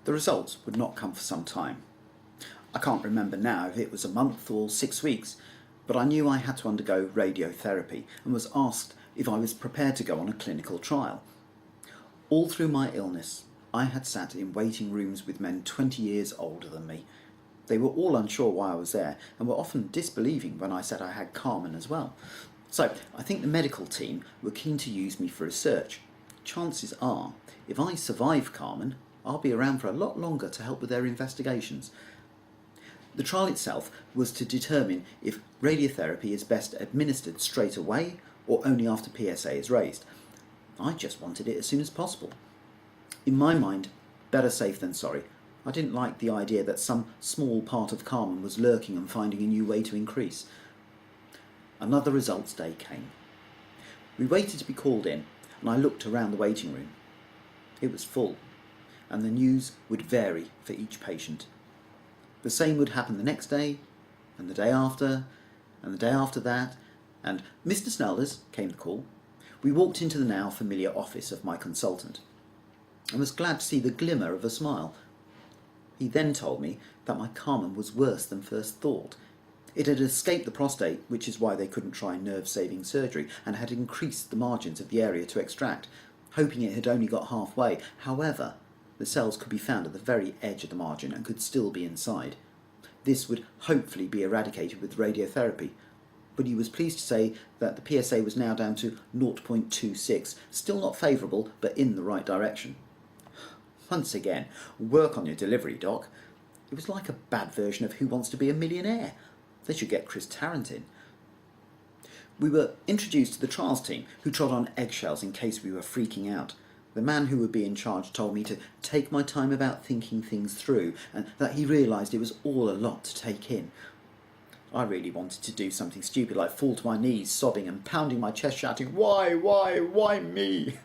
The results would not come for some time. I can't remember now if it was a month or 6 weeks, but I knew I had to undergo radiotherapy and was asked if I was prepared to go on a clinical trial. All through my illness, I had sat in waiting rooms with men 20 years older than me. They were all unsure why I was there and were often disbelieving when I said I had Carmen as well. So I think the medical team were keen to use me for research. Chances are, if I survive Carmen, I'll be around for a lot longer to help with their investigations. The trial itself was to determine if radiotherapy is best administered straight away or only after PSA is raised. I just wanted it as soon as possible. In my mind, better safe than sorry. I didn't like the idea that some small part of Carmen was lurking and finding a new way to increase. Another results day came. We waited to be called in, and I looked around the waiting room. It was full, and the news would vary for each patient. The same would happen the next day, and the day after, and the day after that, and Mr. Snelders came the call. We walked into the now familiar office of my consultant, and was glad to see the glimmer of a smile. He then told me that my Carmen was worse than first thought. It had escaped the prostate, which is why they couldn't try nerve-saving surgery, and had increased the margins of the area to extract, hoping it had only got halfway. However, the cells could be found at the very edge of the margin and could still be inside. This would hopefully be eradicated with radiotherapy, but he was pleased to say that the PSA was now down to 0.26, still not favourable, but in the right direction. Once again, work on your delivery, Doc. It was like a bad version of Who Wants to Be a Millionaire. They should get Chris Tarrant in. We were introduced to the trials team, who trod on eggshells in case we were freaking out. The man who would be in charge told me to take my time about thinking things through, and that he realised it was all a lot to take in. I really wanted to do something stupid like fall to my knees, sobbing and pounding my chest, shouting, why me?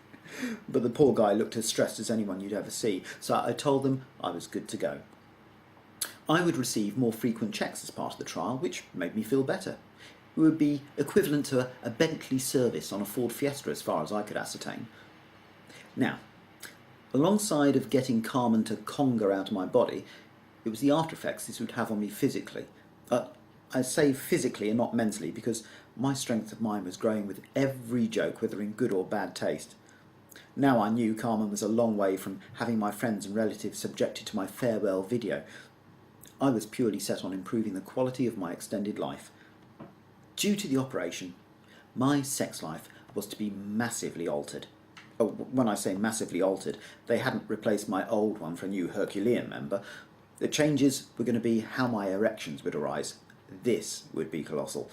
But the poor guy looked as stressed as anyone you'd ever see, so I told them I was good to go. I would receive more frequent checks as part of the trial, which made me feel better. It would be equivalent to a Bentley service on a Ford Fiesta as far as I could ascertain. Now, alongside of getting Carmen to conga out of my body, it was the after effects this would have on me physically. I say physically and not mentally, because my strength of mind was growing with every joke, whether in good or bad taste. Now I knew Carmen was a long way from having my friends and relatives subjected to my farewell video. I was purely set on improving the quality of my extended life. Due to the operation, my sex life was to be massively altered. Oh, when I say massively altered, they hadn't replaced my old one for a new Herculean member. The changes were going to be how my erections would arise. This would be colossal.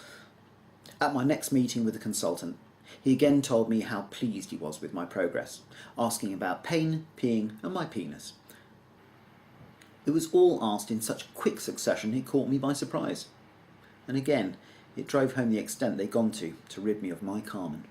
At my next meeting with the consultant, he again told me how pleased he was with my progress, asking about pain, peeing and my penis. It was all asked in such quick succession it caught me by surprise. And again, it drove home the extent they'd gone to rid me of my Carmen.